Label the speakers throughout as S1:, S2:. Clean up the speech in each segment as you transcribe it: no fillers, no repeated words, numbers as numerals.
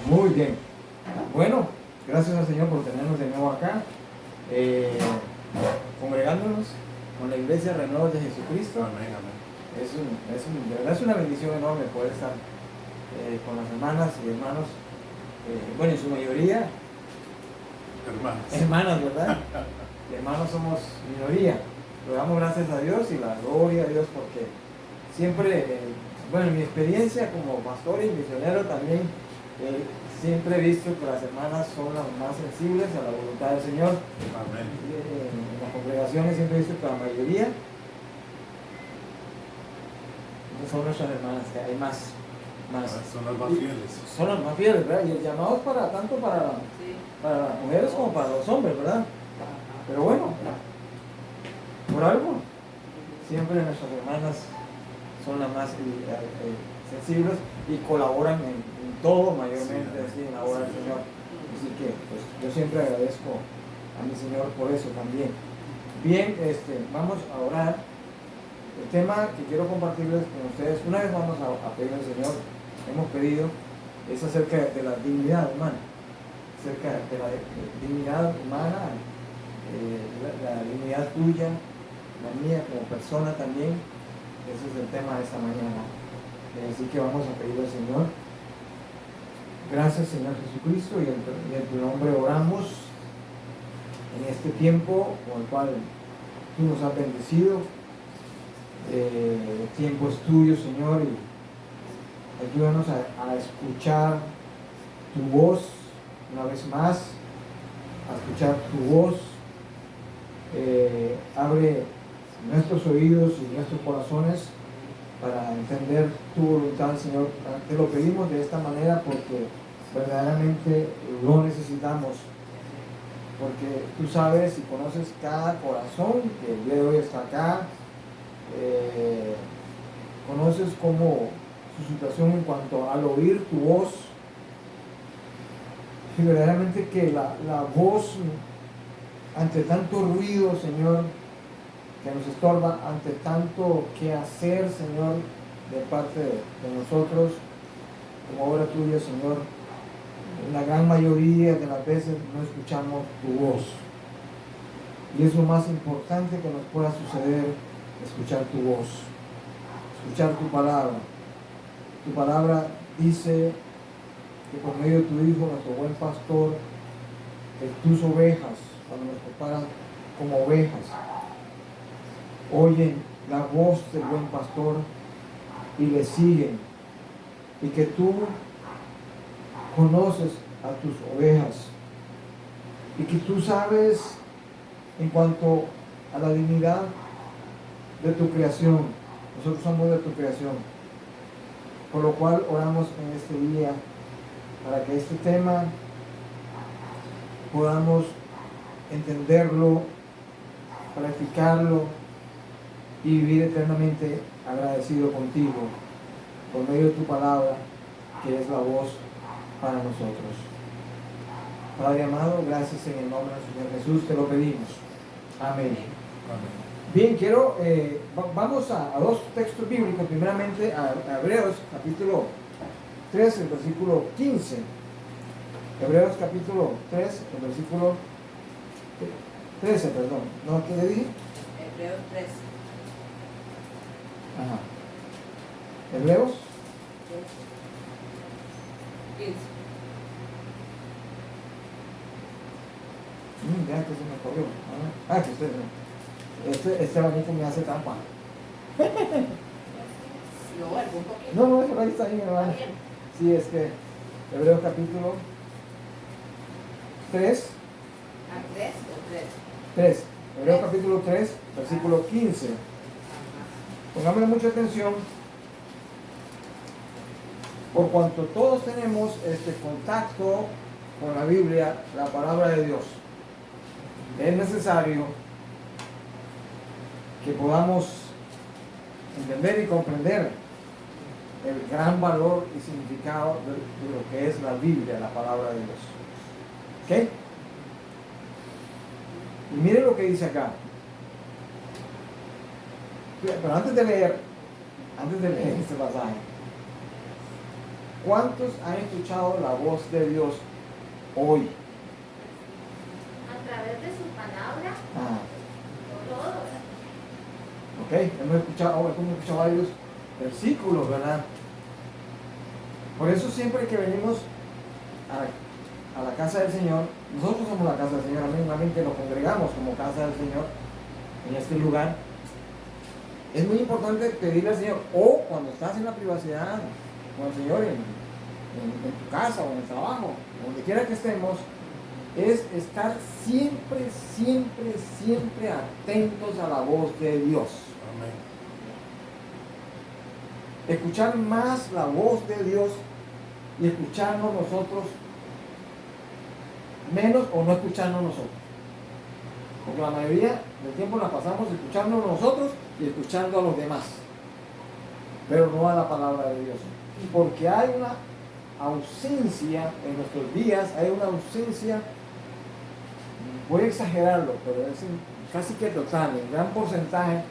S1: Muy bien. Bueno, gracias al Señor por tenernos de nuevo acá, congregándonos con la Iglesia Renuevos de Jesucristo.
S2: Amén, amén.
S1: De verdad es una bendición enorme poder estar con las hermanas y hermanos, bueno, en su mayoría hermanas, ¿verdad? Y hermanos somos minoría. Le damos gracias a Dios y la gloria a Dios porque siempre, bueno, en mi experiencia como pastor y misionero también, siempre he visto que las hermanas son las más sensibles a la voluntad del Señor.
S2: Amén.
S1: En las congregaciones siempre he visto que la mayoría son nuestras hermanas, que hay más.
S2: Son las más fieles.
S1: Son las más fieles, ¿verdad? Y el llamado es para tanto para las mujeres como para los hombres, ¿verdad? Pero bueno, por algo, siempre nuestras hermanas son las más sensibles y colaboran en todo, mayormente así, en la obra del Señor. Así que pues, yo siempre agradezco a mi Señor por eso también. Bien, vamos a orar. El tema que quiero compartirles con ustedes, una vez vamos a pedir al Señor, hemos pedido, es acerca de la dignidad humana, acerca de la dignidad humana, la dignidad tuya, la mía como persona también. Ese es el tema de esta mañana. Así que vamos a pedir al Señor. Gracias, Señor Jesucristo, y en tu nombre oramos en este tiempo con el cual tú nos has bendecido. El tiempo es tuyo, Señor, y ayúdanos a escuchar tu voz una vez más, a escuchar tu voz. Abre nuestros oídos y nuestros corazones para entender tu voluntad, Señor. Te lo pedimos de esta manera porque verdaderamente lo necesitamos, porque tú sabes y conoces cada corazón que el día de hoy está acá. Conoces cómo su situación en cuanto al oír tu voz, y verdaderamente que la voz ante tanto ruido, Señor, que nos estorba, ante tanto que hacer, Señor, de parte de nosotros, como obra tuya, Señor, en la gran mayoría de las veces no escuchamos tu voz. Y es lo más importante que nos pueda suceder, escuchar tu voz, escuchar tu palabra. Tu palabra dice que por medio de tu Hijo, nuestro buen pastor, que tus ovejas, cuando nos preparan como ovejas, oyen la voz del buen pastor y le siguen, y que tú conoces a tus ovejas y que tú sabes en cuanto a la dignidad de tu creación. Nosotros somos de tu creación, por lo cual oramos en este día para que este tema podamos entenderlo, practicarlo y vivir eternamente agradecido contigo por medio de tu palabra, que es la voz para nosotros. Padre amado, gracias en el nombre del Señor Jesús, te lo pedimos. Amén.
S2: Amén.
S1: Bien, vamos a dos textos bíblicos, primeramente a Hebreos capítulo 3, el versículo 15. Hebreos capítulo 3, el versículo 13, perdón. ¿No? ¿Qué le dije?
S3: Hebreos 3.
S1: Ajá. Hebreos
S3: 15.
S1: Ya que se me corrió. Que usted no. Este abanico me hace trampa.
S3: Lo vuelvo un poquito.
S1: No, eso ahí está bien, hermano.
S3: Está bien.
S1: Sí, es que Hebreos capítulo 3,
S3: ¿A 3 o 3?
S1: 3. Hebreos capítulo 3, versículo 15. Pongámosle mucha atención, por cuanto todos tenemos este contacto con la Biblia, la palabra de Dios. Es necesario que podamos entender y comprender el gran valor y significado de lo que es la Biblia, la palabra de Dios. ¿Ok? Y mire lo que dice acá. Pero antes de leer este pasaje, ¿Cuántos han escuchado la voz de Dios hoy?
S4: A través de su palabra,
S1: Ah,
S4: todos.
S1: ok, hemos escuchado varios versículos, ¿verdad? Por eso siempre que venimos a la casa del Señor, nosotros somos la casa del Señor, mismamente nos congregamos como casa del Señor en este lugar. Es muy importante pedirle al Señor, o cuando estás en la privacidad con el Señor, en tu casa o en el trabajo, donde quiera que estemos, es estar siempre, siempre, siempre atentos a la voz de Dios.
S2: Amén.
S1: Escuchar más la voz de Dios y escucharnos nosotros menos o no escucharnos nosotros. Porque la mayoría del tiempo la pasamos escuchándonos nosotros y escuchando a los demás, pero no a la palabra de Dios. Porque hay una ausencia en nuestros días, hay una ausencia, voy a exagerarlo, pero es casi que total, en gran porcentaje,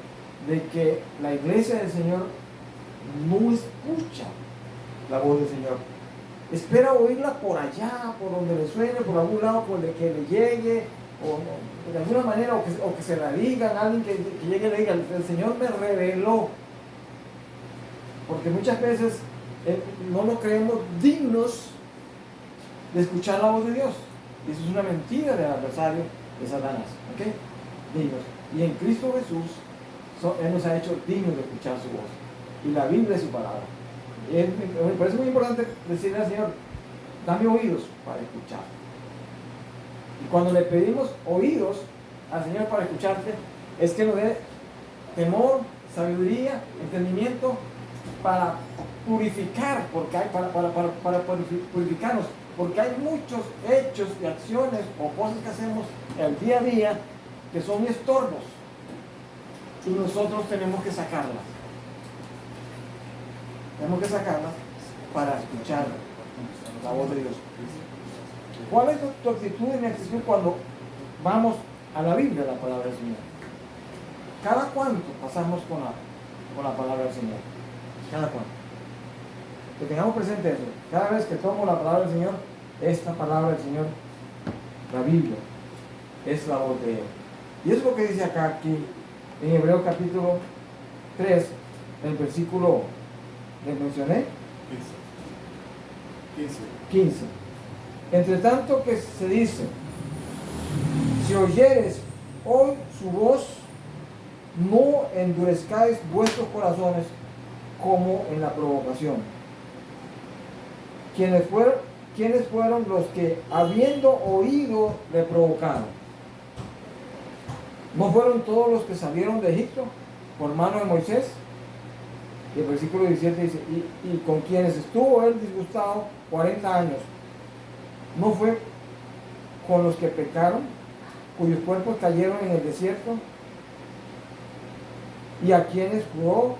S1: de que la iglesia del Señor no escucha la voz del Señor. Espera oírla por allá, por donde le suene, por algún lado, por el que le llegue, o de alguna manera, o que se la digan, alguien que llegue y le diga, el Señor me reveló. Porque muchas veces no nos creemos dignos de escuchar la voz de Dios. Y eso es una mentira del adversario de Satanás. ¿Ok? Dignos. Y en Cristo Jesús, Él nos ha hecho dignos de escuchar su voz. Y la Biblia es su palabra. Por eso es muy importante decirle al Señor, dame oídos para escuchar. Y cuando le pedimos oídos al Señor para escucharte, es que nos dé temor, sabiduría, entendimiento para purificar, porque hay, para purificarnos, porque hay muchos hechos y acciones o cosas que hacemos el día a día que son estorbos y nosotros tenemos que sacarlas. Tenemos que sacarlas para escuchar la voz de Dios. ¿Cuál es tu actitud y mi actitud cuando vamos a la Biblia, la palabra del Señor? ¿Cada cuánto pasamos con la palabra del Señor? ¿Cada cuánto? Que tengamos presente eso. Cada vez que tomo la palabra del Señor, esta palabra del Señor, la Biblia, es la voz de Él. Y es lo que dice acá, aquí, en Hebreos capítulo 3, el versículo, ¿les mencioné? 15. Entre tanto que se dice, si oyeres hoy su voz, no endurezcáis vuestros corazones como en la provocación. ¿Quiénes fueron los que, habiendo oído, le provocaron? ¿No fueron todos los que salieron de Egipto por mano de Moisés? Y el versículo 17 dice, y con quienes estuvo él disgustado 40 años, ¿no fue con los que pecaron, cuyos cuerpos cayeron en el desierto? Y a quienes juró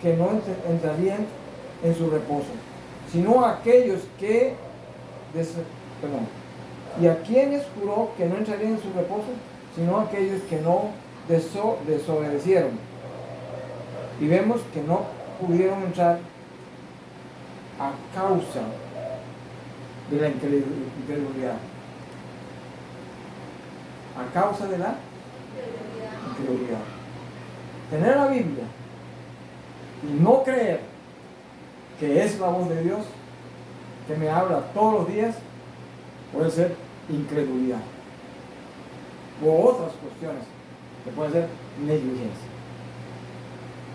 S1: que no entrarían en su reposo, sino a aquellos que y a quienes juró que no entrarían en su reposo, sino a aquellos que no desobedecieron. Y vemos que no pudieron entrar a causa de la incredulidad. A causa de la incredulidad. Tener la Biblia y no creer que es la voz de Dios, que me habla todos los días, puede ser incredulidad. O otras cuestiones que pueden ser negligencia.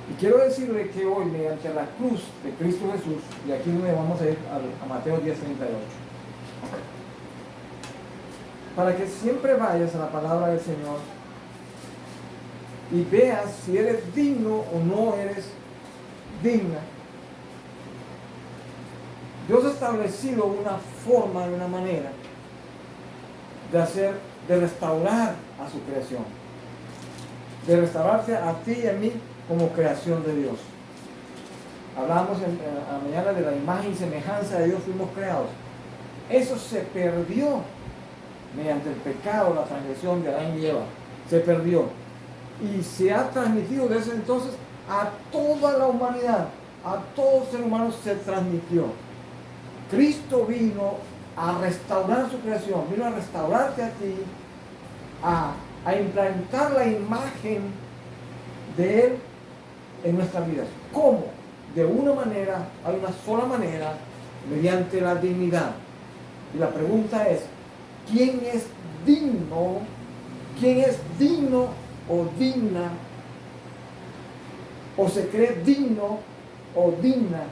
S1: Y quiero decirle que hoy, mediante la cruz de Cristo Jesús, y aquí es donde vamos a ir a Mateo 10:38, para que siempre vayas a la palabra del Señor y veas si eres digno o no eres digna. Dios ha establecido una forma y una manera de restaurar a su creación, de restaurarse a ti y a mí como creación de Dios. Hablamos a la mañana de la imagen y semejanza de Dios fuimos creados. Eso se perdió mediante el pecado, la transgresión de Adán y Eva. Se perdió. Y se ha transmitido desde entonces a toda la humanidad, a todo ser humano se transmitió. Cristo vino a restaurar su creación, vino a restaurarte a ti, a implantar la imagen de Él en nuestras vidas. ¿Cómo? De una manera, hay una sola manera, mediante la dignidad. Y la pregunta es, ¿quién es digno? ¿Quién es digno o digna? ¿O se cree digno o digna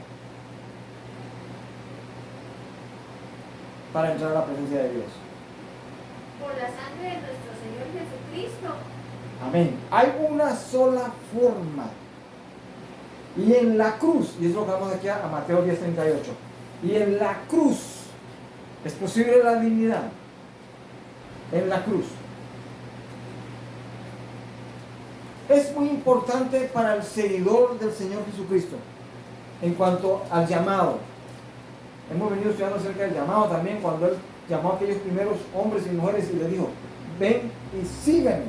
S1: para entrar a la presencia de Dios?
S4: Por la sangre de nuestro Señor Jesucristo.
S1: Amén. Hay una sola forma. Y en la cruz, y es lo que vamos aquí a Mateo 10:38, y en la cruz es posible la dignidad. En la cruz. Es muy importante para el seguidor del Señor Jesucristo en cuanto al llamado. Hemos venido estudiando acerca del llamado también, cuando Él llamó a aquellos primeros hombres y mujeres y les dijo: ven y síganme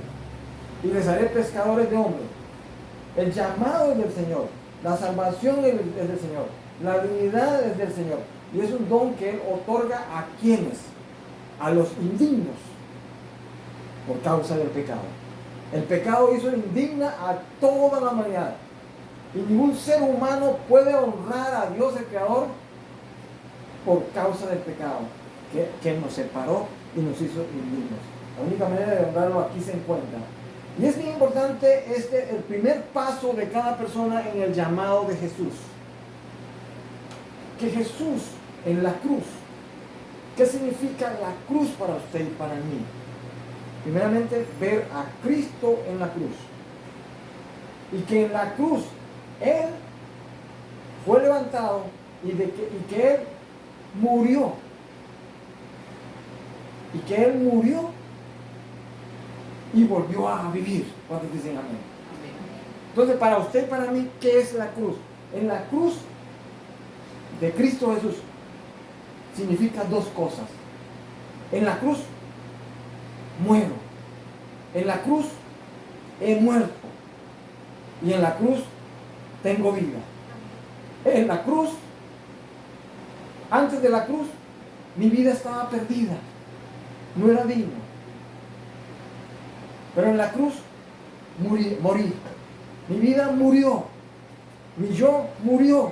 S1: y les haré pescadores de hombres. El llamado es del Señor, la salvación es del Señor, la dignidad es del Señor, y es un don que Él otorga a quienes, a los indignos, por causa del pecado. El pecado hizo indigna a toda la humanidad, y ningún ser humano puede honrar a Dios el Creador por causa del pecado que nos separó y nos hizo indignos. La única manera de honrarlo aquí se encuentra. Y es bien importante el primer paso de cada persona en el llamado de Jesús. Que Jesús en la cruz, ¿qué significa la cruz para usted y para mí? Primeramente, ver a Cristo en la cruz. Y que en la cruz Él fue levantado y que Él murió. Y que Él murió y volvió a vivir. ¿Cuántos dicen amén? Entonces, para usted y para mí, ¿qué es la cruz? En la cruz de Cristo Jesús significa dos cosas. En la cruz muero. En la cruz he muerto. Y en la cruz tengo vida. En la cruz, antes de la cruz, mi vida estaba perdida. No era digno. Pero en la cruz morí. Mi vida murió. Mi yo murió.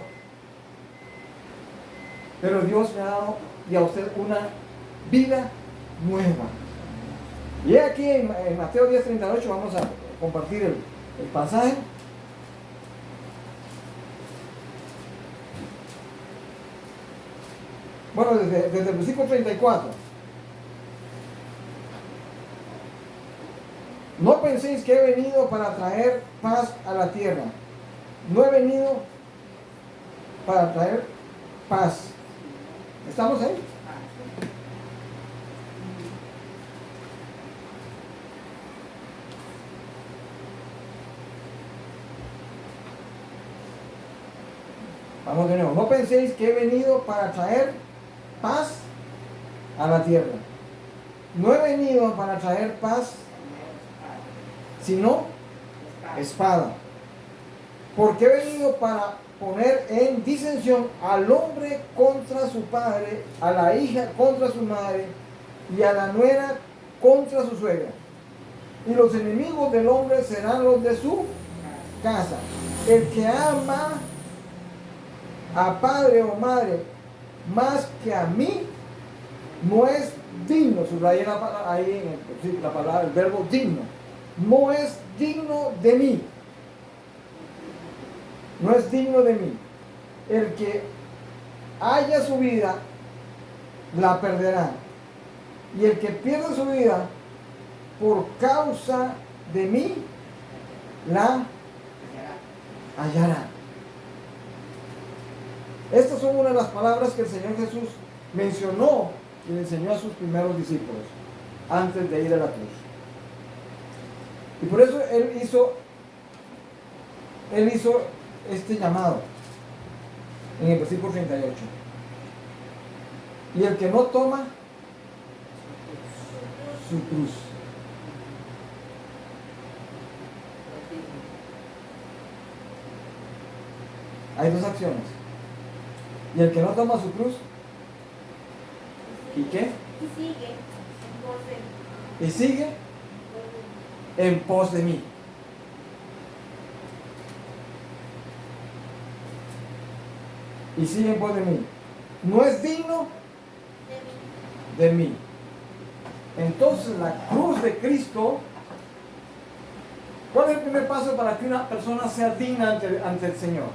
S1: Pero Dios me ha dado y a usted una vida nueva. Y aquí en Mateo 10:38 vamos a compartir el pasaje. Bueno, desde el versículo 34. No penséis que he venido para traer paz a la tierra. No he venido para traer paz. ¿Estamos ahí? Vamos de nuevo. No penséis que he venido para traer paz a la tierra. No he venido para traer paz, sino espada. Porque he venido para poner en disensión al hombre contra su padre, a la hija contra su madre y a la nuera contra su suegra. Y los enemigos del hombre serán los de su casa. El que ama a padre o madre más que a mí no es digno. Subrayé ahí en la palabra, el verbo digno. No es digno de mí. No es digno de mí. El que haya su vida, la perderá. Y el que pierda su vida por causa de mí, la hallará. Estas son una de las palabras que el Señor Jesús mencionó y le enseñó a sus primeros discípulos antes de ir a la cruz. Y por eso Él hizo este llamado en el versículo 38. Y el que no toma su cruz. Hay dos acciones. Y el que no toma su cruz ¿Y qué?
S4: Y sigue en pos de
S1: Y sigue en pos de mí. Y sigue en pos de mí. No es digno
S4: de mí.
S1: de mí. Entonces la cruz de Cristo, ¿cuál es el primer paso para que una persona sea digna ante el Señor?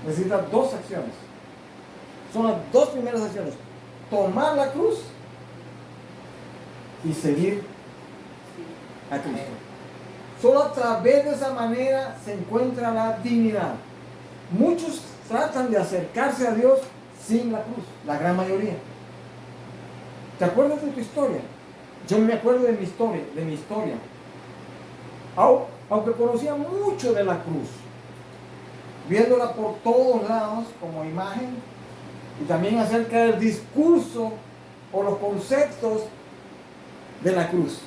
S1: Necesita dos acciones. Son las dos primeras acciones. Tomar la cruz y seguir a Cristo. Solo a través de esa manera se encuentra la dignidad. Muchos tratan de acercarse a Dios sin la cruz, la gran mayoría. ¿Te acuerdas de tu historia? Yo me acuerdo de mi historia. Aunque conocía mucho de la cruz, viéndola por todos lados como imagen, y también acerca del discurso o los conceptos de la cruz,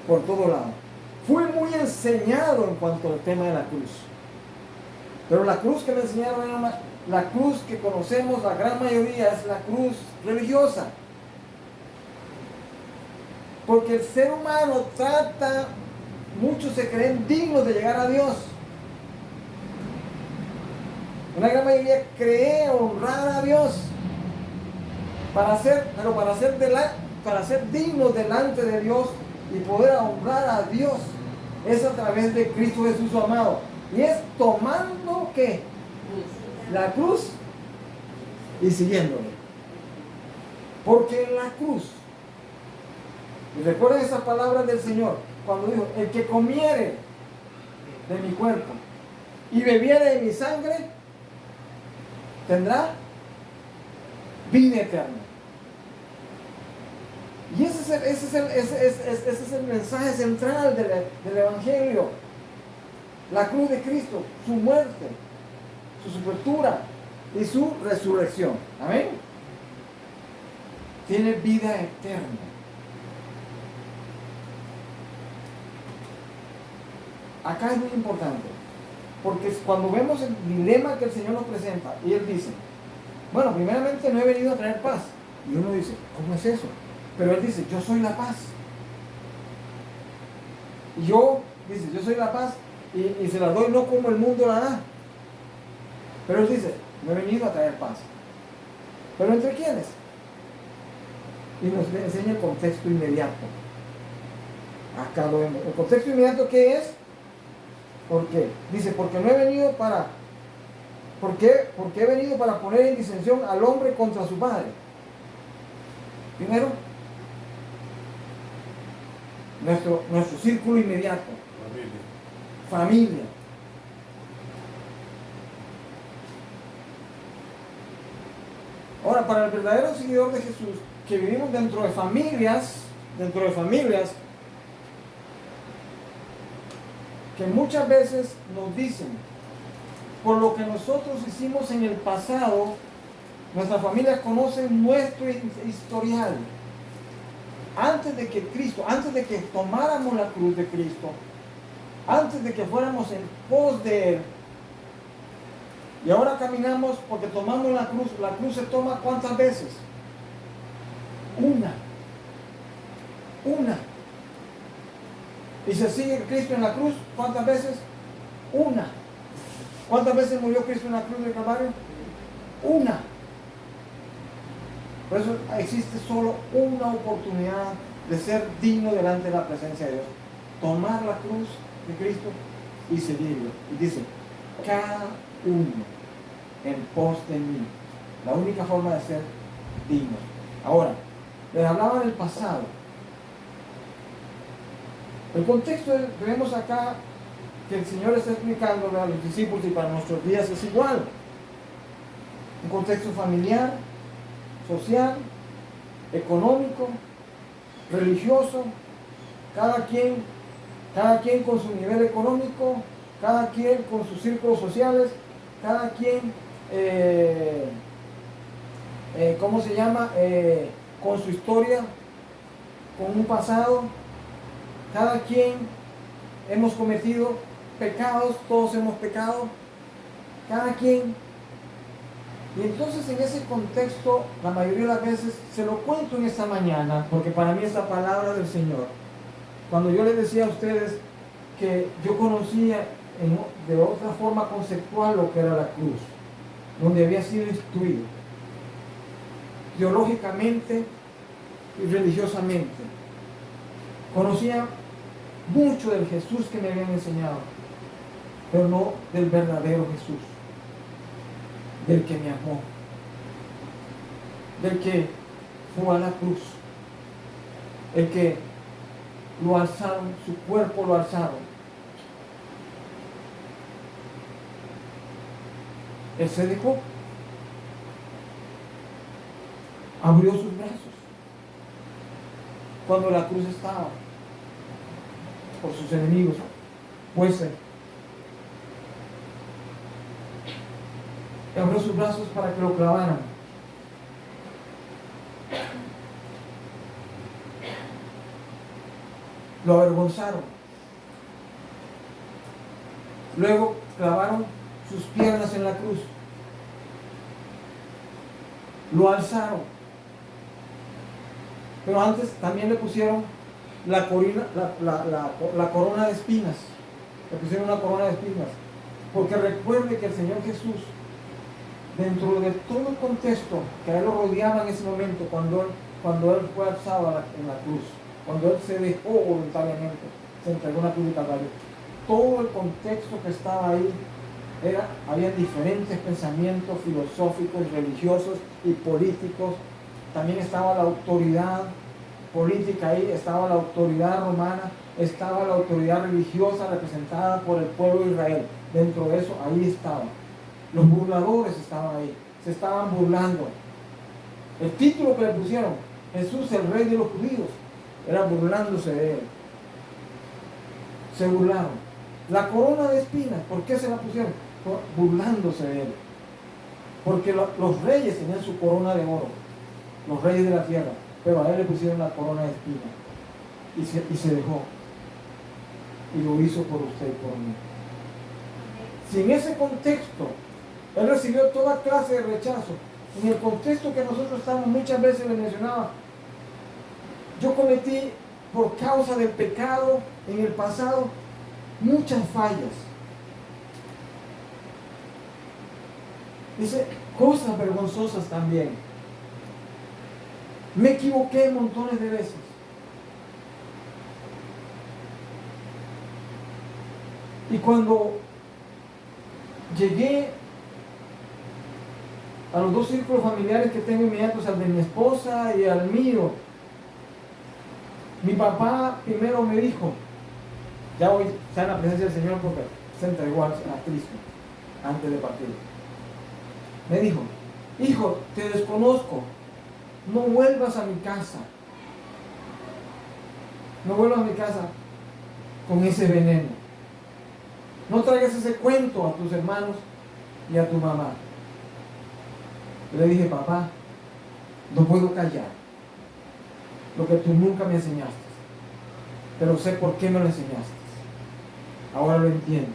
S1: por todos lados. Fui muy enseñado en cuanto al tema de la cruz. Pero la cruz que me enseñaron era la cruz que conocemos, la gran mayoría, es la cruz religiosa. Porque el ser humano trata, muchos se creen dignos de llegar a Dios. Una gran mayoría cree honrar a Dios para ser dignos delante de Dios y poder honrar a Dios es a través de Cristo Jesús su amado. Y es tomando ¿qué? La cruz y siguiéndole. Porque en la cruz, y recuerden esas palabras del Señor cuando dijo: el que comiere de mi cuerpo y bebiere de mi sangre tendrá vida eterna. Y ese es el mensaje central del Evangelio. La cruz de Cristo, su muerte, su sepultura y su resurrección. Amén. Tiene vida eterna. Acá es muy importante, porque cuando vemos el dilema que el Señor nos presenta, y Él dice: bueno, primeramente no he venido a traer paz. Y uno dice: ¿cómo es eso? Pero Él dice: yo soy la paz. Y yo soy la paz y se la doy no como el mundo la da. Pero Él dice: no he venido a traer paz. ¿Pero entre quiénes? Y nos enseña el contexto inmediato. Acá lo vemos. ¿El contexto inmediato qué es? ¿Por qué? Dice: porque no he venido para... ¿Por qué? Porque he venido para poner en disensión al hombre contra su padre. Primero, nuestro círculo inmediato. Familia. Ahora, para el verdadero seguidor de Jesús, que vivimos dentro de familias, que muchas veces nos dicen: por lo que nosotros hicimos en el pasado, nuestra familia conoce nuestro historial. Antes de que tomáramos la cruz de Cristo, antes de que fuéramos en pos de Él, y ahora caminamos porque tomamos la cruz se toma ¿cuántas veces? Una. Y se sigue Cristo en la cruz, ¿cuántas veces? Una. ¿Cuántas veces murió Cristo en la cruz del Calvario? Una. Por eso existe solo una oportunidad de ser digno delante de la presencia de Dios: tomar la cruz de Cristo y seguirlo. Y dice: cada uno en pos de mí. La única forma de ser digno. Ahora, les hablaba del pasado. El contexto que vemos acá, que el Señor está explicando a los discípulos y para nuestros días, es igual. Un contexto familiar, social, económico, religioso, cada quien con su nivel económico, cada quien con sus círculos sociales, cada quien con su historia, con un pasado. Cada quien hemos cometido pecados, todos hemos pecado. Cada quien Y entonces en ese contexto, la mayoría de las veces, se lo cuento en esta mañana, porque para mí es la palabra del Señor. Cuando yo les decía a ustedes que yo conocía de otra forma conceptual lo que era la cruz, donde había sido instruido, teológicamente y religiosamente. Conocía mucho del Jesús que me habían enseñado, pero no del verdadero Jesús, del que me amó, del que fue a la cruz, el que lo alzaron, su cuerpo lo alzaron. Él se dejó, abrió sus brazos cuando la cruz estaba por sus enemigos, pues abrió sus brazos para que lo clavaran. Lo avergonzaron. Luego clavaron sus piernas en la cruz. Lo alzaron. Pero antes también le pusieron la corona de espinas. Le pusieron una corona de espinas. Porque recuerde que el Señor Jesús, dentro de todo el contexto que a él lo rodeaba en ese momento, cuando él fue alzado en la cruz, cuando él se dejó voluntariamente, se entregó en la cruz de Calvario, todo el contexto que estaba ahí había diferentes pensamientos filosóficos, religiosos y políticos. También estaba la autoridad política ahí, estaba la autoridad romana, estaba la autoridad religiosa representada por el pueblo de Israel. Dentro de eso, ahí estaban. Los burladores estaban ahí, se estaban burlando. El título que le pusieron, Jesús el Rey de los Judíos, era burlándose de él. Se burlaron. La corona de espinas, ¿por qué se la pusieron? Burlándose de él. Porque los reyes tenían su corona de oro, los reyes de la tierra, pero a él le pusieron la corona de espinas y se dejó. Y lo hizo por usted y por mí. Si en ese contexto él recibió toda clase de rechazo, en el contexto que nosotros estamos, muchas veces le mencionaba, yo cometí por causa del pecado en el pasado muchas fallas. Dice, cosas vergonzosas también. Me equivoqué montones de veces. Y cuando llegué a los dos círculos familiares que tengo inmediatos, al de mi esposa y al mío, mi papá primero me dijo, ya hoy está en la presencia del Señor porque se entregó a Cristo antes de partir. Me dijo, hijo, te desconozco, no vuelvas a mi casa. No vuelvas a mi casa con ese veneno. No traigas ese cuento a tus hermanos y a tu mamá. Yo le dije, papá, no puedo callar lo que tú nunca me enseñaste, pero sé por qué me lo enseñaste. Ahora lo entiendo.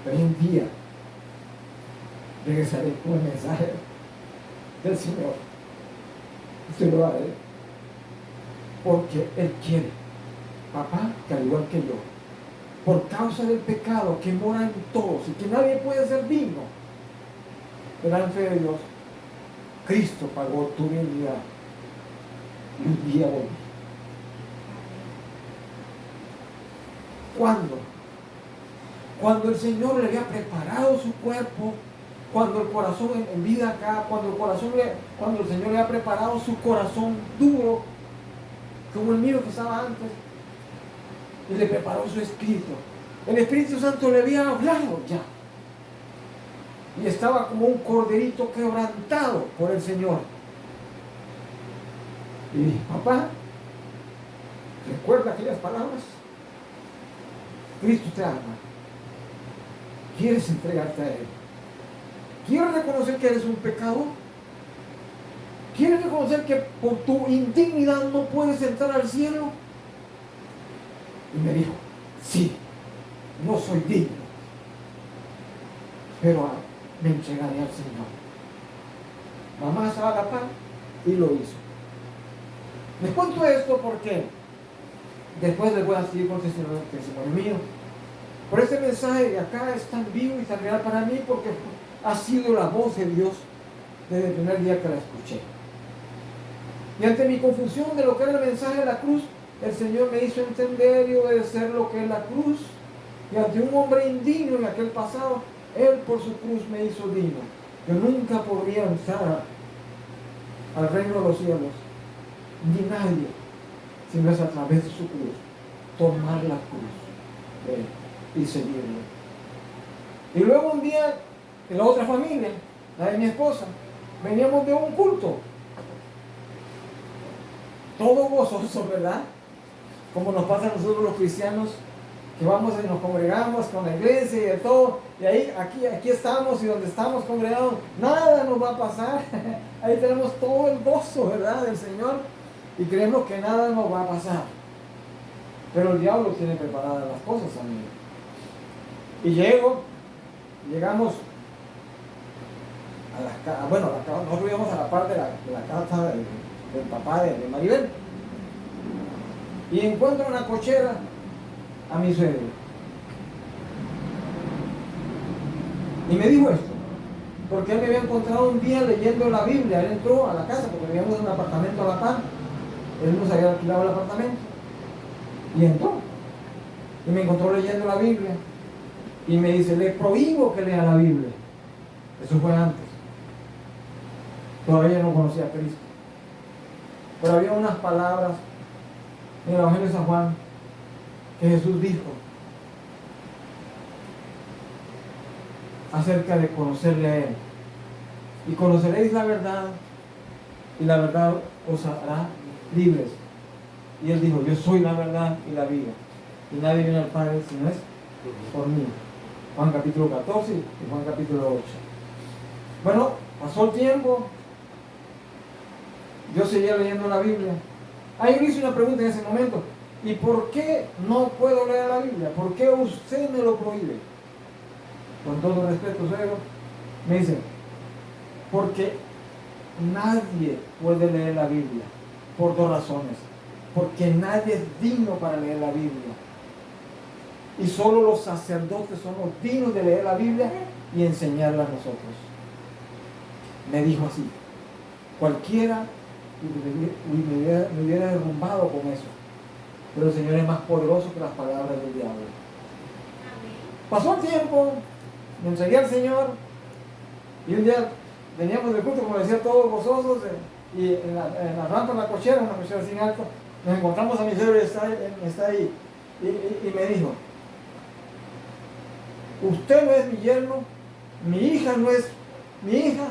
S1: Pero un día regresaré con el mensaje del Señor. Usted lo va a ver. Porque Él quiere, papá, que al igual que yo, por causa del pecado que mora en todos y que nadie puede ser digno delante de Dios, Cristo pagó tu vida y un día volví. ¿Cuándo? Cuando el Señor le había preparado su cuerpo, cuando el corazón en vida acá, cuando el Señor le había preparado su corazón duro, como el mío que estaba antes, y le preparó su espíritu. El Espíritu Santo le había hablado ya. Y estaba como un corderito quebrantado por el Señor. Y dije, papá, ¿recuerda aquellas palabras? Cristo te ama. ¿Quieres entregarte a Él? ¿Quieres reconocer que eres un pecador? ¿Quieres reconocer que por tu indignidad no puedes entrar al cielo? Y me dijo, sí, no soy digno, pero me entregaré al Señor. Mamá estaba a la par y lo hizo. Les cuento esto porque después les voy a seguir con testimonio mío. Por este mensaje de acá es tan vivo y tan real para mí porque ha sido la voz de Dios desde el primer día que la escuché. Y ante mi confusión de lo que era el mensaje de la cruz, el Señor me hizo entender y obedecer lo que es la cruz. Y ante un hombre indigno en aquel pasado, Él por su cruz me hizo digno. Yo nunca podría entrar al reino de los cielos, ni nadie, si no es a través de su cruz, tomar la cruz y seguirlo. Y luego un día, en la otra familia, la de mi esposa, veníamos de un culto, todo gozoso, ¿verdad? Como nos pasa a nosotros los cristianos, que vamos y nos congregamos con la iglesia y de todo, y ahí, aquí estamos, y donde estamos congregados, nada nos va a pasar. Ahí tenemos todo el gozo, ¿verdad?, del Señor, y creemos que nada nos va a pasar. Pero el diablo tiene preparadas las cosas, amigos. Y llegamos a la casa, nosotros íbamos a la parte de la casa del papá de Maribel, y encuentro en la cochera a mi suegro. Y me dijo esto, porque él me había encontrado un día leyendo la Biblia. Él entró a la casa porque vivíamos en un apartamento a la par. Él nos había alquilado el apartamento. Y entró. Y me encontró leyendo la Biblia. Y me dice, le prohíbo que lea la Biblia. Eso fue antes. Todavía no conocía a Cristo. Pero había unas palabras en el Evangelio de San Juan que Jesús dijo acerca de conocerle a Él. Y conoceréis la verdad, y la verdad os hará libres. Y Él dijo, yo soy la verdad y la vida, y nadie viene al Padre si no es por mí. Juan capítulo 14 y Juan capítulo 8. Bueno, pasó el tiempo, yo seguía leyendo la Biblia. Ahí me hizo una pregunta en ese momento, ¿y por qué no puedo leer la Biblia? ¿Por qué usted me lo prohíbe? Con todo respeto, suegro, me dice, porque nadie puede leer la Biblia, por dos razones. Porque nadie es digno para leer la Biblia. Y solo los sacerdotes somos dignos de leer la Biblia y enseñarla a nosotros. Me dijo así. Cualquiera me hubiera derrumbado con eso. Pero el Señor es más poderoso que las palabras del diablo. Pasó el tiempo, me entregué al Señor, y un día veníamos del culto, como decía, todos gozosos, y en la rampa, en la cochera, una cochera sin alto, nos encontramos a mi suegro y está ahí, y me dijo, usted no es mi yerno, mi hija no es mi hija,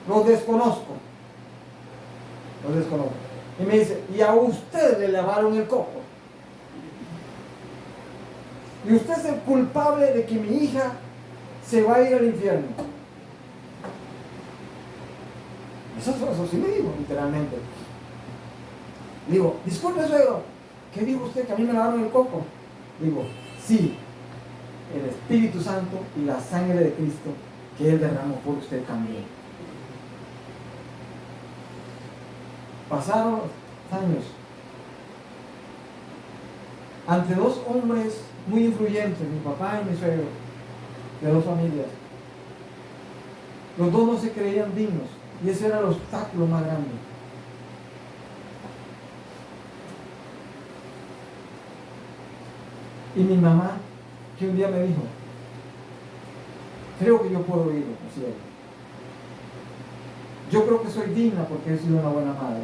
S1: los desconozco. Y me dice, y a usted le lavaron el coco. Y usted es el culpable de que mi hija se va a ir al infierno. Eso sí me dijo, literalmente. Digo, disculpe, suegro, ¿qué dijo usted? ¿Que a mí me lavaron el coco? Digo, sí, el Espíritu Santo y la sangre de Cristo que Él derramó por usted también. Pasaron años. Ante dos hombres muy influyentes, mi papá y mi suegro, de dos familias, los dos no se creían dignos, y ese era el obstáculo más grande. Y mi mamá, que un día me dijo, creo que yo puedo ir al cielo. Yo creo que soy digna porque he sido una buena madre.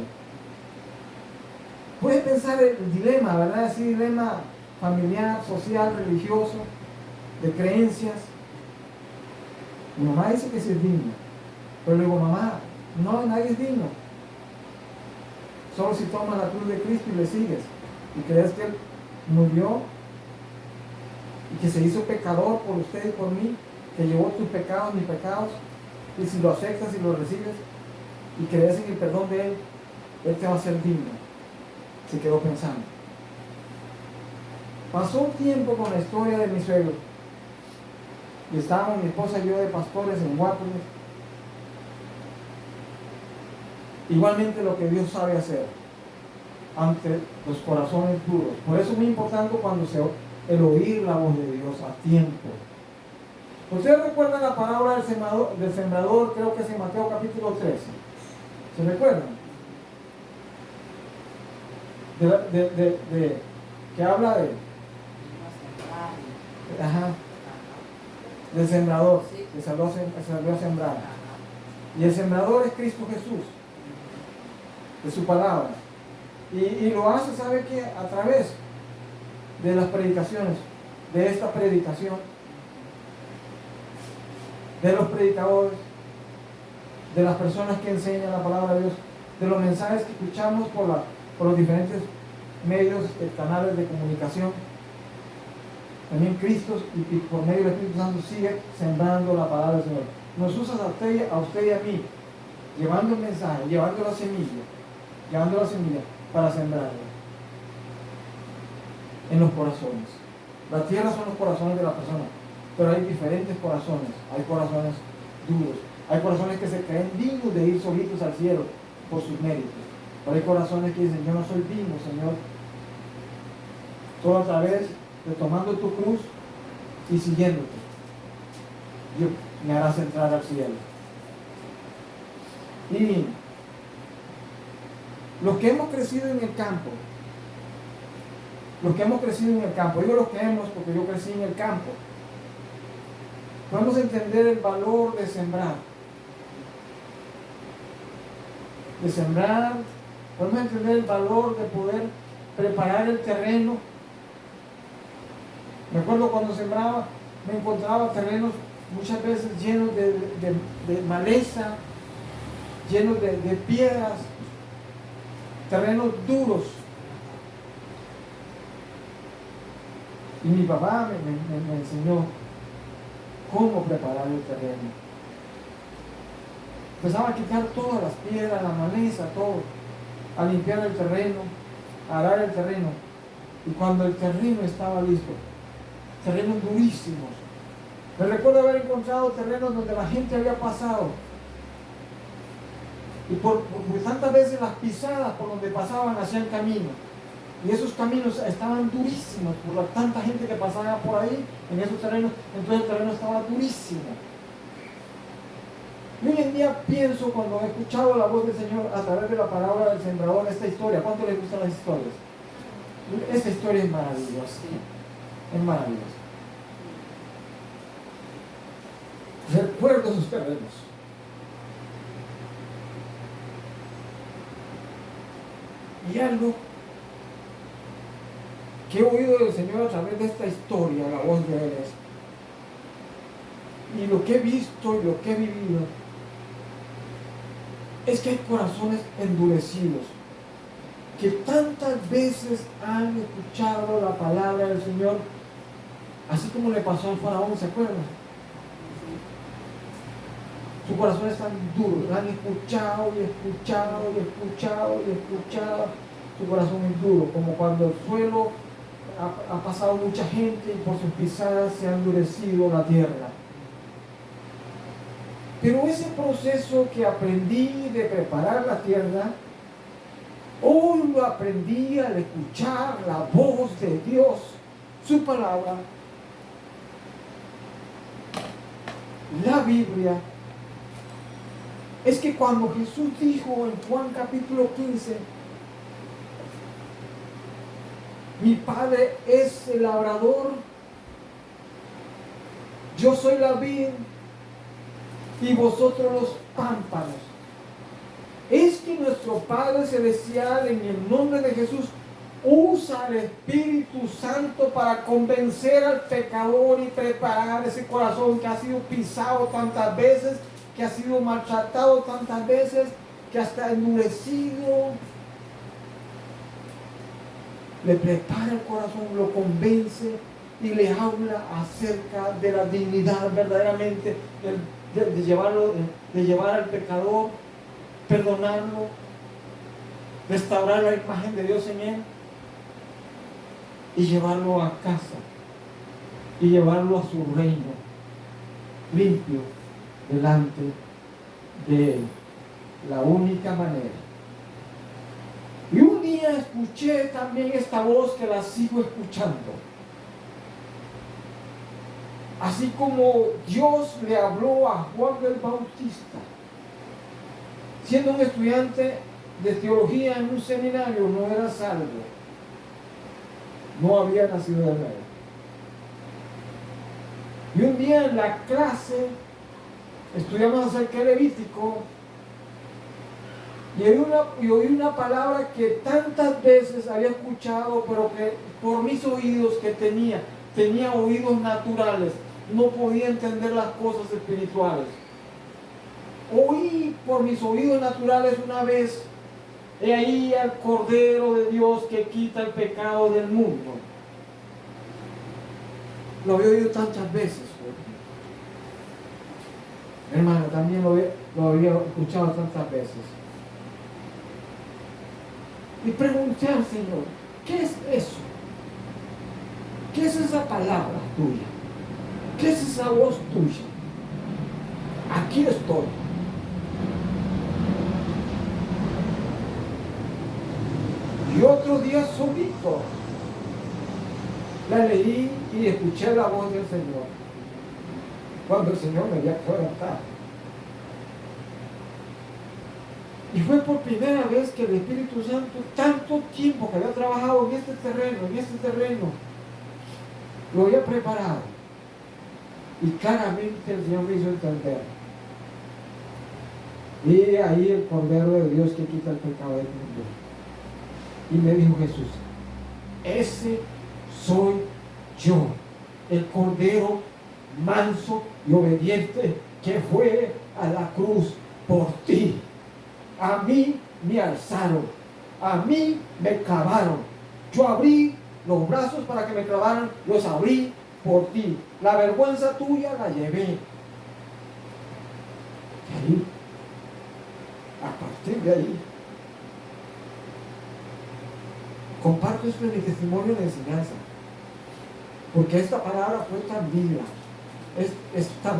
S1: Puedes pensar el dilema, ¿verdad? Ese dilema familiar, social, religioso, de creencias. Mi mamá dice que sí es digna. Pero le digo, mamá, no, nadie es digno. Solo si tomas la cruz de Cristo y le sigues. Y crees que Él murió y que se hizo pecador por usted y por mí, que llevó tus pecados, mis pecados, y si lo aceptas y lo recibes y crees en el perdón de Él, Él te va a hacer digno. Se quedó pensando. Pasó un tiempo con la historia de mi suegro Y estábamos mi esposa y yo de pastores en Guatemala. Igualmente lo que Dios sabe hacer ante los corazones duros. Por eso es muy importante el oír la voz de Dios a tiempo. ¿Ustedes recuerdan la parábola del sembrador? Creo que es en Mateo capítulo 13. ¿Se recuerdan? Que habla del sembrador, que salió a sembrar. Y el sembrador es Cristo Jesús, de su palabra. Y lo hace, ¿sabe qué? A través de las predicaciones, de esta predicación, de los predicadores, de las personas que enseñan la palabra de Dios, de los mensajes que escuchamos por los diferentes medios, canales de comunicación. También Cristo, y por medio del Espíritu Santo, sigue sembrando la palabra del Señor. Nos usa a usted y a mí, llevando el mensaje, llevando la semilla para sembrarla en los corazones. La tierra son los corazones de la persona, pero hay diferentes corazones. Hay corazones duros, hay corazones que se creen dignos de ir solitos al cielo por sus méritos, pero hay corazones que dicen: yo no soy digno, Señor, solo a través de tomando tu cruz y siguiéndote, Dios me harás entrar al cielo. Y los que hemos crecido en el campo, digo los que hemos porque yo crecí en el campo, podemos entender el valor de sembrar, podemos entender el valor de poder preparar el terreno. Me acuerdo cuando sembraba, me encontraba terrenos muchas veces llenos de maleza, llenos de piedras, terrenos duros. Y mi papá me enseñó cómo preparar el terreno. Empezaba a quitar todas las piedras, la maleza, todo, a limpiar el terreno, a arar el terreno. Y cuando el terreno estaba listo, terrenos durísimos. Me recuerdo haber encontrado terrenos donde la gente había pasado. Y por tantas veces las pisadas por donde pasaban hacían camino. Y esos caminos estaban durísimos por la tanta gente que pasaba por ahí, en esos terrenos. Entonces el terreno estaba durísimo. Y hoy en día pienso, cuando he escuchado la voz del Señor a través de la parábola del sembrador, esta historia. ¿Cuánto les gustan las historias? Esta historia es maravillosa. Es maravillosa. Recuerdo sus terrenos. Y algo que he oído del Señor a través de esta historia, la voz de Él es, y lo que he visto y lo que he vivido, es que hay corazones endurecidos que tantas veces han escuchado la palabra del Señor, así como le pasó al faraón, ¿se acuerdan? Su corazón es tan duro, la han escuchado y escuchado y escuchado y escuchado. Su corazón es duro, como cuando el suelo ha pasado mucha gente y por sus pisadas se ha endurecido la tierra. Pero ese proceso que aprendí de preparar la tierra, hoy lo aprendí al escuchar la voz de Dios, su palabra, la Biblia. Es que cuando Jesús dijo en Juan capítulo 15, mi Padre es el labrador, yo soy la vid y vosotros los pámpanos. Es que nuestro Padre Celestial, en el nombre de Jesús, usa al Espíritu Santo para convencer al pecador y preparar ese corazón que ha sido pisado tantas veces, que ha sido maltratado tantas veces, que hasta endurecido. Le prepara el corazón, lo convence y le habla acerca de la dignidad verdaderamente de llevar al pecador, perdonarlo, restaurar la imagen de Dios en él y llevarlo a casa y llevarlo a su reino. limpio delante de Él. La única manera. Y un día escuché también esta voz que la sigo escuchando. Así como Dios le habló a Juan el Bautista, siendo un estudiante de teología en un seminario, no era salvo, no había nacido de nuevo. Y un día en la clase estudiamos acerca de Levítico y oí una palabra que tantas veces había escuchado, pero que por mis oídos que tenía oídos naturales, no podía entender las cosas espirituales. Oí por mis oídos naturales una vez: he ahí al Cordero de Dios que quita el pecado del mundo. Lo había oído tantas veces, hermano, también lo había escuchado tantas veces. Y pregunté al Señor: ¿qué es eso? ¿Qué es esa palabra tuya? ¿Qué es esa voz tuya? Aquí estoy. Y otro día solito la leí y escuché la voz del Señor, cuando el Señor me había quebrantado. Y fue por primera vez que el Espíritu Santo, tanto tiempo que había trabajado en este terreno, lo había preparado. Y claramente el Señor me hizo entender: y ahí el Cordero de Dios que quita el pecado del mundo. Y me dijo Jesús: ese soy yo, el Cordero manso y obediente que fue a la cruz por ti. A mí me alzaron, a mí me clavaron. Yo abrí los brazos para que me clavaran, los abrí por ti. La vergüenza tuya la llevé. Y ahí, a partir de ahí, comparto esto en mi testimonio de enseñanza, porque esta palabra fue tan viva,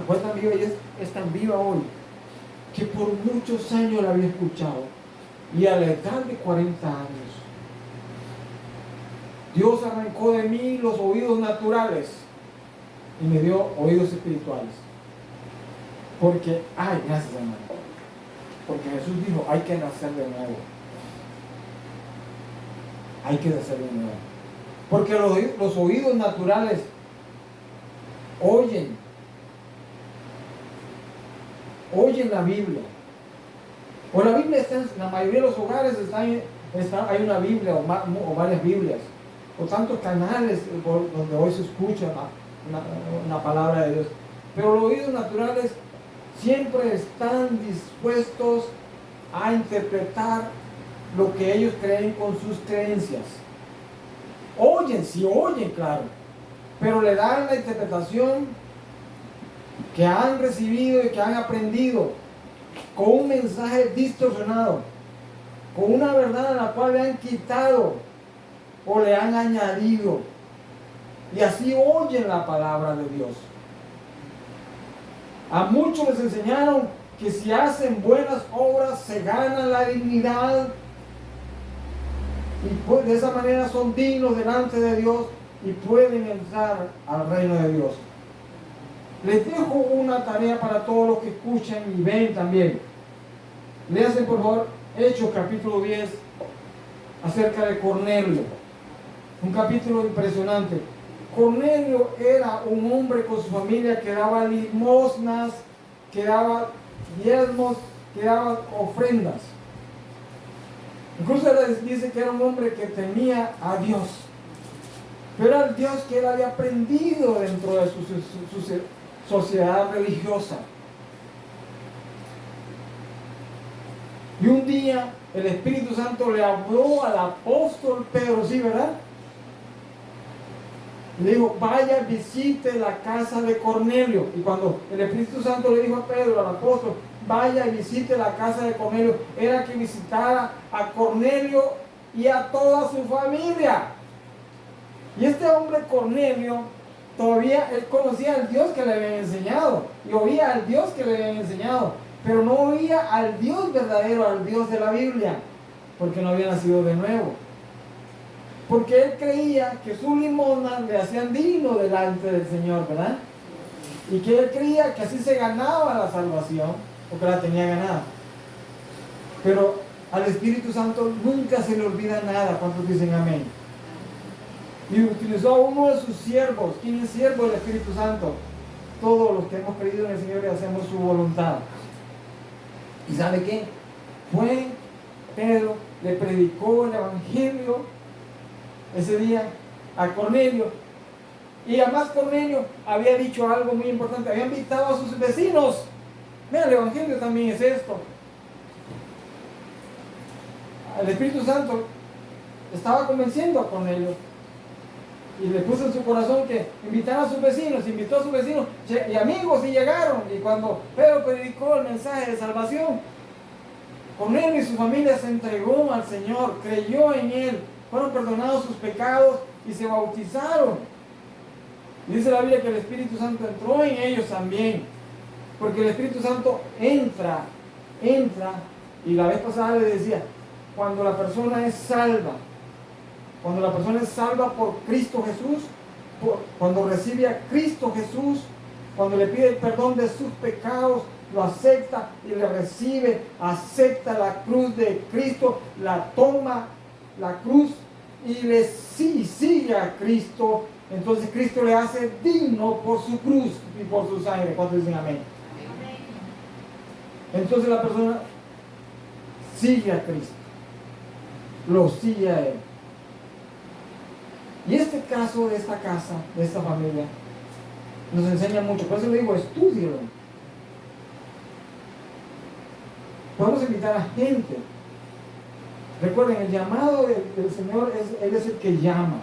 S1: fue tan viva y es tan viva hoy, que por muchos años la había escuchado. Y a la edad de 40 años, Dios arrancó de mí los oídos naturales y me dio oídos espirituales. Porque, gracias, hermano. Porque Jesús dijo: hay que nacer de nuevo. Hay que nacer de nuevo. Porque los oídos naturales oyen la Biblia. O la Biblia está en la mayoría de los hogares, hay una Biblia o varias Biblias, o tantos canales donde hoy se escucha una palabra de Dios. Pero los oídos naturales siempre están dispuestos a interpretar lo que ellos creen con sus creencias. Oyen, claro, pero le dan la interpretación que han recibido y que han aprendido, con un mensaje distorsionado, con una verdad a la cual le han quitado o le han añadido, y así oyen la palabra de Dios. A muchos les enseñaron que si hacen buenas obras se ganan la dignidad, y pues de esa manera son dignos delante de Dios y pueden entrar al reino de Dios. Les dejo una tarea para todos los que escuchan y ven también. Léanse por favor Hechos capítulo 10 acerca de Cornelio. Un capítulo impresionante. Cornelio era un hombre con su familia que daba limosnas, que daba diezmos, que daba ofrendas. Incluso dice que era un hombre que temía a Dios, pero era el Dios que él había aprendido dentro de su sociedad religiosa. Y un día el Espíritu Santo le habló al apóstol Pedro, ¿sí, verdad? Le dijo: vaya, visite la casa de Cornelio. Y cuando el Espíritu Santo le dijo a Pedro, al apóstol: vaya y visite la casa de Cornelio, era que visitara a Cornelio y a toda su familia. Y este hombre Cornelio Todavía él conocía al Dios que le habían enseñado y oía al Dios que le habían enseñado, pero no oía al Dios verdadero, al Dios de la Biblia, porque no había nacido de nuevo. Porque él creía que su limosna le hacían digno delante del Señor, ¿verdad? Y que él creía que así se ganaba la salvación, porque la tenía ganada. Pero al Espíritu Santo nunca se le olvida nada. ¿Cuántos dicen amén? Y utilizó a uno de sus siervos. ¿Quién es siervo del Espíritu Santo? Todos los que hemos creído en el Señor y hacemos su voluntad. ¿Y sabe qué? Fue Pedro, le predicó el Evangelio ese día a Cornelio. Y además Cornelio había dicho algo muy importante. Había invitado a sus vecinos. Mira, el Evangelio también es esto. El Espíritu Santo estaba convenciendo a Cornelio y le puso en su corazón que invitara a sus vecinos. Invitó a sus vecinos y amigos, y llegaron. Y cuando Pedro predicó el mensaje de salvación, Cornelio y su familia se entregó al Señor, creyó en Él, fueron perdonados sus pecados y se bautizaron. Dice la Biblia que el Espíritu Santo entró en ellos también, porque el Espíritu Santo entra, y la vez pasada le decía, cuando la persona es salva por Cristo Jesús, cuando recibe a Cristo Jesús, cuando le pide el perdón de sus pecados, lo acepta y le recibe, acepta la cruz de Cristo, la toma la cruz y le sigue a Cristo. Entonces Cristo le hace digno por su cruz y por su sangre. ¿Cuántos dicen amén? Entonces la persona sigue a Cristo, lo sigue a Él. Y este caso de esta casa, de esta familia, nos enseña mucho. Por eso le digo, estúdielo. Podemos invitar a gente. Recuerden, el llamado del Señor, Él es el que llama.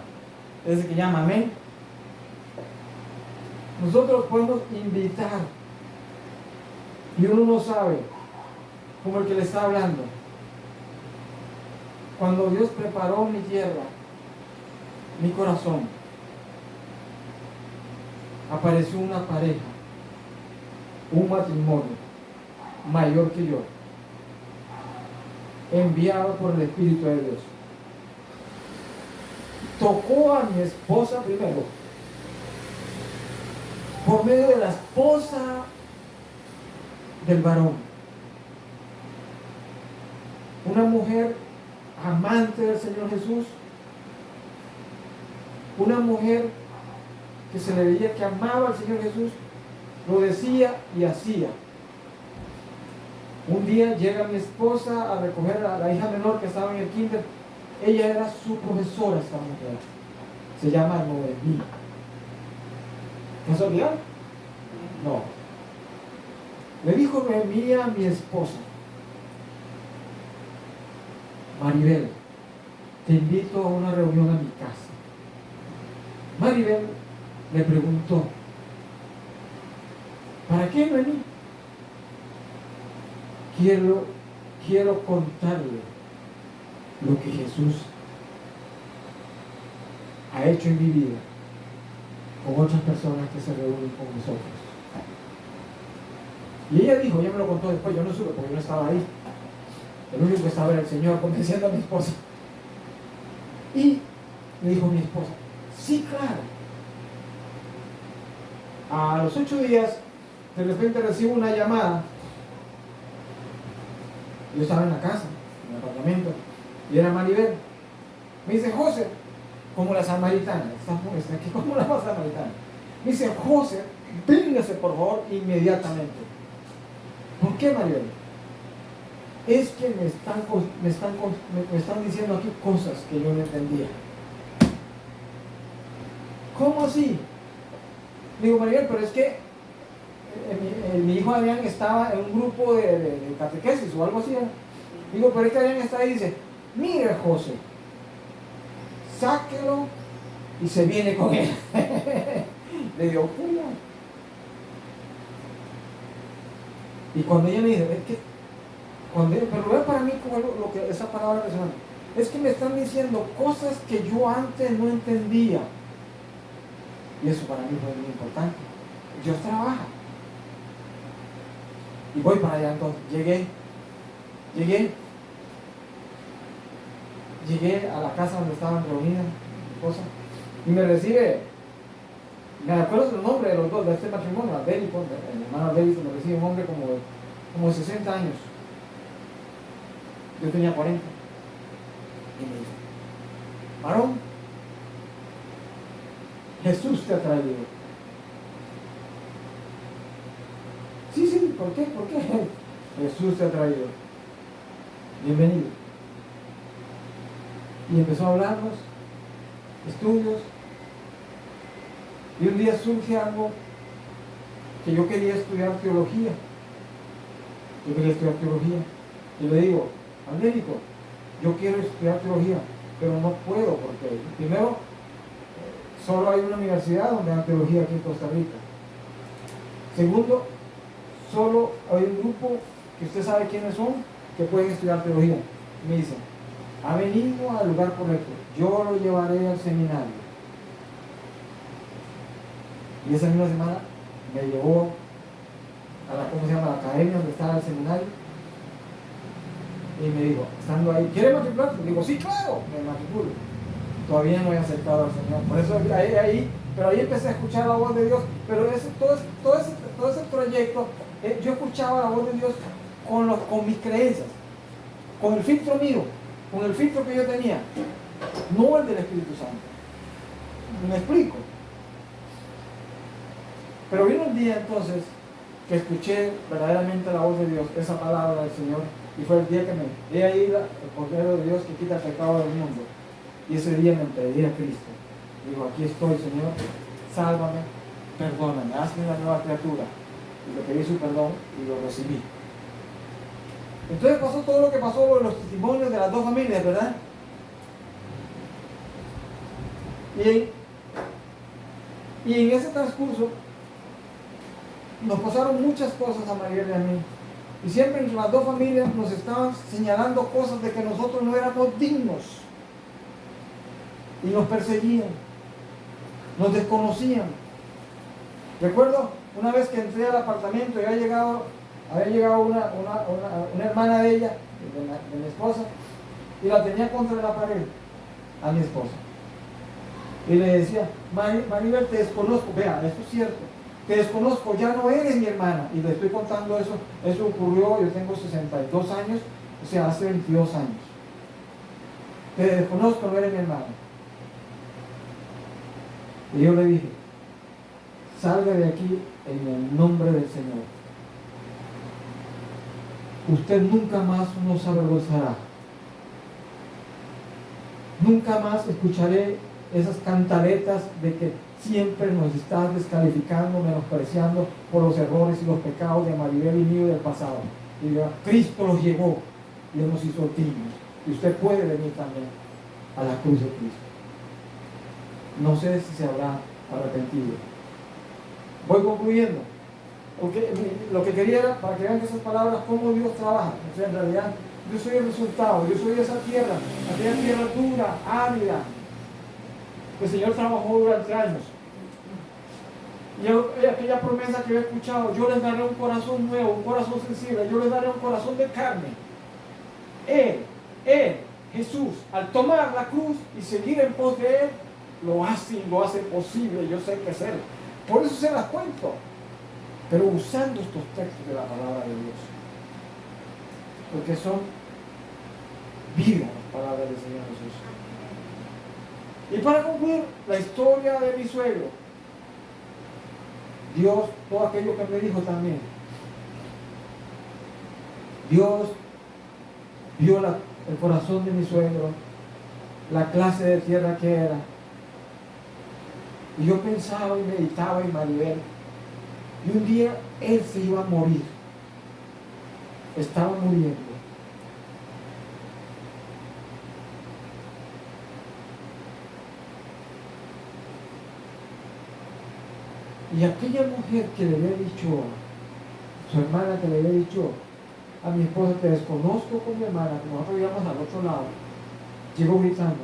S1: Él es el que llama, amén. Nosotros podemos invitar. Y uno no sabe, como el que le está hablando. Cuando Dios preparó mi tierra, mi corazón, apareció una pareja, un matrimonio mayor que yo, enviado por el Espíritu de Dios. Tocó a mi esposa primero, por medio de la esposa del varón, una mujer amante del Señor Jesús, una mujer que se le veía que amaba al Señor Jesús, lo decía y hacía. Un día llega mi esposa a recoger a la hija menor que estaba en el kinder. Ella era su profesora, esta mujer. Se llama Noemí. ¿Casualidad? No. Le dijo Noemí a mi esposa: Maribel, te invito a una reunión a mi casa. Maribel le preguntó: ¿para qué, Noemí? Quiero contarle lo que Jesús ha hecho en mi vida con otras personas que se reúnen con nosotros. Y ella dijo, ella me lo contó después, yo no supe porque yo no estaba ahí. El único que estaba era el Señor convenciendo a mi esposa. Y le dijo a mi esposa: sí, claro. A los 8 días, de repente recibo una llamada. Yo estaba en la casa, en el apartamento, y era Maribel. Me dice: José, como la samaritana, está aquí como la samaritana. Me dice: José, véngase por favor inmediatamente. ¿Por qué, Maribel? Es que me están diciendo aquí cosas que yo no entendía. ¿Cómo así? Digo: Maribel, pero es que mi hijo Adrián estaba en un grupo de catequesis o algo así, ¿eh? Digo: pero es que Adrián está ahí y dice: mire, José, sáquelo y se viene con él. Le dio pura. Y cuando ella me dice: es que pero vea para mí como lo que esa palabra resuena, es que me están diciendo cosas que yo antes no entendía. Y eso para mí fue muy importante. Dios trabaja. Y voy para allá entonces. Llegué a la casa donde estaban reunidas mi esposa. Y me recibe, me acuerdo del nombre de los dos, de este matrimonio, Abel, el hermano Abel, me recibe un hombre como de 60 años. Yo tenía 40. Y me dice, varón, Jesús te ha traído. Sí, ¿por qué? Jesús te ha traído. Bienvenido. Y empezó a hablarnos, estudios. Y un día surge algo que yo quería estudiar teología. Y le digo, Angélico, yo quiero estudiar teología, pero no puedo porque primero solo hay una universidad donde dan teología aquí en Costa Rica. Segundo, solo hay un grupo que usted sabe quiénes son que pueden estudiar teología. Y me dice, ha venido al lugar correcto, yo lo llevaré al seminario. Y esa misma semana me llevó a la academia donde estaba el seminario. Y me dijo, estando ahí, ¿quiere matricularse? Digo, sí, claro, me matriculo. Todavía no he aceptado al Señor. Por eso pero ahí empecé a escuchar la voz de Dios. Pero todo ese trayecto, yo escuchaba la voz de Dios con mis creencias, con el filtro mío, con el filtro que yo tenía, no el del Espíritu Santo. ¿Me explico? Pero vino un día entonces que escuché verdaderamente la voz de Dios, esa palabra del Señor, y fue el día que he ahí el Cordero de Dios que quita el pecado del mundo. Y ese día me entregué a Cristo. Digo, aquí estoy, Señor, sálvame, perdóname, hazme una nueva criatura. Y le pedí su perdón y lo recibí. Entonces pasó todo lo que pasó en los testimonios de las dos familias, ¿verdad? Y en ese transcurso nos pasaron muchas cosas a Maribel y a mí. Y siempre entre las dos familias nos estaban señalando cosas de que nosotros no éramos dignos. Y nos perseguían, nos desconocían. Recuerdo una vez que entré al apartamento y había llegado una hermana de ella, de mi esposa, y la tenía contra la pared, a mi esposa. Y le decía, Maribel, te desconozco, vea, esto es cierto, te desconozco, ya no eres mi hermana. Y le estoy contando eso ocurrió, yo tengo 62 años, o sea, hace 22 años. Te desconozco, no eres mi hermana. Y yo le dije, salga de aquí en el nombre del Señor. Usted nunca más nos avergonzará. Nunca más escucharé esas cantaletas de que siempre nos estás descalificando, menospreciando por los errores y los pecados de Maribel y mío del pasado. Y yo, Cristo los llevó y Él nos hizo dignos. Y usted puede venir también a la cruz de Cristo. No sé si se habrá arrepentido. Voy concluyendo. Porque lo que quería era, para que vean que esas palabras, cómo Dios trabaja. O sea, en realidad, yo soy el resultado, yo soy esa tierra, aquella tierra dura, árida, que el Señor trabajó durante años. Y aquella promesa que yo he escuchado, yo les daré un corazón nuevo, un corazón sensible, yo les daré un corazón de carne. Él, Jesús, al tomar la cruz y seguir en pos de Él, lo hace posible. Yo sé que es Él. Por eso se las cuento. Pero usando estos textos de la palabra de Dios. Porque son vida las palabras del Señor Jesús. Y para concluir, la historia de mi suegro. Dios, todo aquello que me dijo también. Dios vio el corazón de mi suegro, la clase de tierra que era. Y yo pensaba y meditaba en Maribel. Y un día él se iba a morir. Estaba muriendo. Y aquella mujer que le había dicho, su hermana que le había dicho a mi esposa, te desconozco con mi hermana, que nosotros íbamos al otro lado, llegó gritando,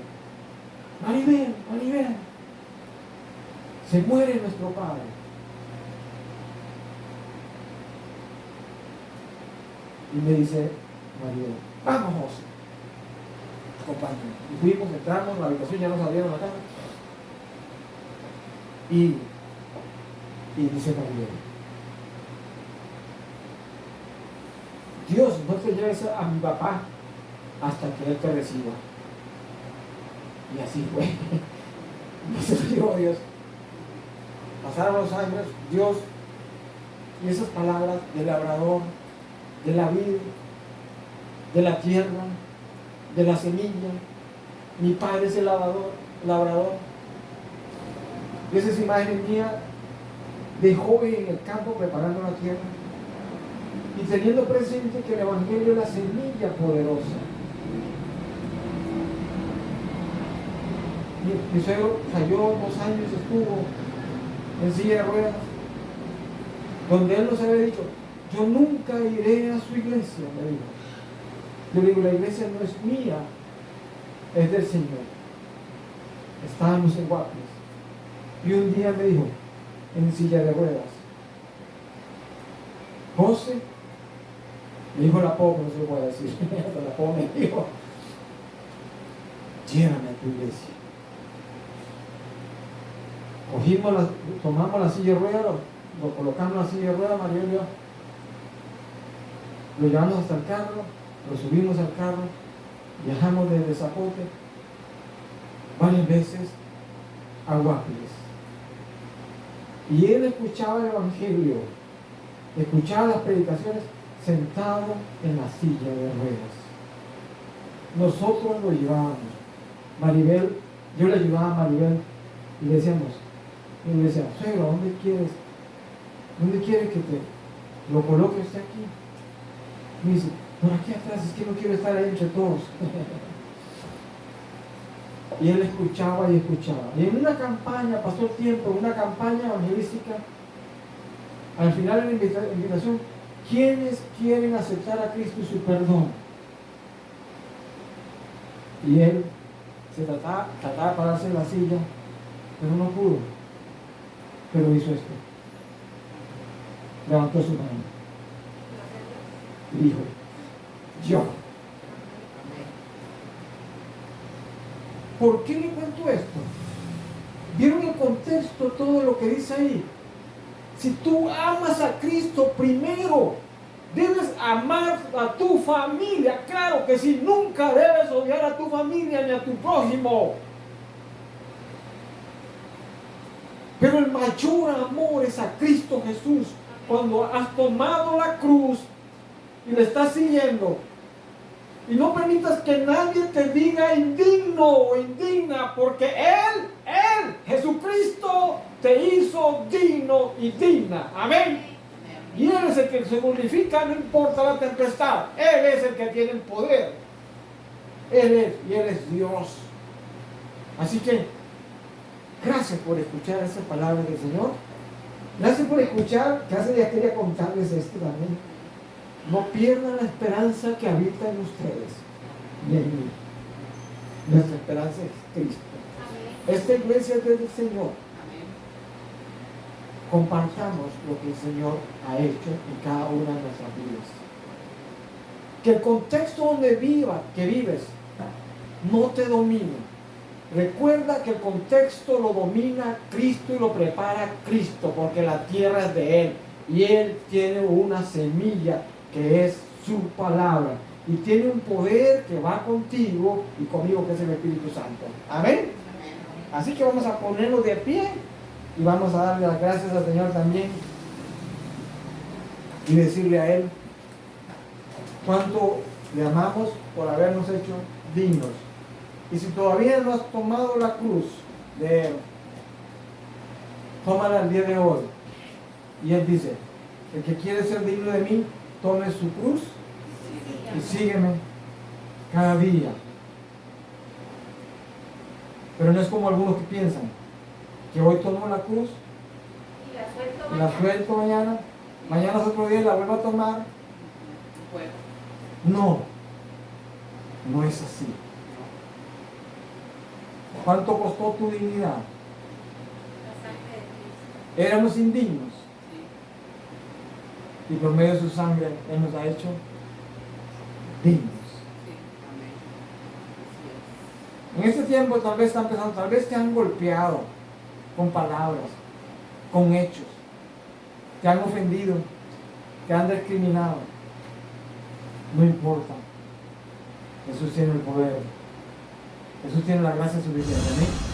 S1: Maribel, Maribel. Se muere nuestro padre. Y me dice María, vamos José, acompáñame. Y fuimos, entramos en la habitación, ya nos abrieron la cama. Y dice María, Dios, no te lleves a mi papá hasta que él te reciba. Y así fue. Y se lo llevó Dios. Pasaron los años, Dios, y esas palabras del labrador, de la vid, de la tierra, de la semilla. Mi padre es el labrador. Y esa es imagen mía de joven en el campo preparando la tierra y teniendo presente que el Evangelio es la semilla poderosa. Mi suegro cayó 2 años, estuvo en silla de ruedas, donde él nos había dicho, yo nunca iré a su iglesia, me dijo. Yo le digo, la iglesia no es mía, es del Señor. Estábamos en Guapias. Y un día me dijo, en silla de ruedas, José, me dijo la pobre, no se lo voy a decir, la pobre me dijo, llévame a tu iglesia. Tomamos la silla de ruedas, lo colocamos en la silla de ruedas, María y yo, lo llevamos hasta el carro, lo subimos al carro, viajamos desde Zapote varias veces a Guapiles. Y él escuchaba el Evangelio, escuchaba las predicaciones sentado en la silla de ruedas. Nosotros lo llevábamos. Maribel, yo le ayudaba a Maribel y le decíamos, suegro, ¿dónde quieres que te lo coloque usted aquí? Y me dice, por aquí atrás, es que no quiero estar ahí entre todos. Y él escuchaba y escuchaba. Y en una campaña, pasó el tiempo, en una campaña evangelística, al final de la invitación, ¿quiénes quieren aceptar a Cristo y su perdón? Y él se trataba de pararse en la silla, pero no pudo. Pero hizo esto. Levantó su mano y dijo, yo. ¿Por qué le cuento esto? ¿Vieron el contexto, todo lo que dice ahí? Si tú amas a Cristo primero, debes amar a tu familia. Claro que sí, nunca debes odiar a tu familia ni a tu prójimo. Pero el mayor amor es a Cristo Jesús. Cuando has tomado la cruz y le estás siguiendo, y no permitas que nadie te diga indigno o indigna, porque Él, Jesucristo, te hizo digno y digna. Amén. Y Él es el que se glorifica, no importa la tempestad. Él es el que tiene el poder. Él es Dios. Así que, gracias por escuchar esa palabra del Señor. Gracias por escuchar, que hace día quería contarles esto también. No pierdan la esperanza que habita en ustedes y en mí. Nuestra esperanza es Cristo. Amén. Esta iglesia es del Señor. Amén. Compartamos lo que el Señor ha hecho en cada una de nuestras vidas. Que el contexto donde vives no te domine. Recuerda que el contexto lo domina Cristo y lo prepara Cristo, porque la tierra es de Él y Él tiene una semilla que es su palabra y tiene un poder que va contigo y conmigo, que es el Espíritu Santo. Amén. Así que vamos a ponernos de pie y vamos a darle las gracias al Señor también y decirle a Él cuánto le amamos por habernos hecho dignos. Y si todavía no has tomado la cruz de Él, tómala el día de hoy. Y Él dice, el que quiere ser digno de mí, tome su cruz y sígueme cada día. Pero no es como algunos que piensan que hoy tomo la cruz y la suelto mañana es otro día y la vuelvo a tomar. No es así. ¿Cuánto costó tu dignidad? Éramos indignos
S3: Sí.
S1: y por medio de su sangre Él nos ha hecho dignos.
S3: Sí. Amén.
S1: En este tiempo tal vez están pensando, tal vez te han golpeado con palabras, con hechos, te han ofendido, te han discriminado. No importa. Jesús tiene el poder. Jesús tiene la gracia suficiente. ¿Amén?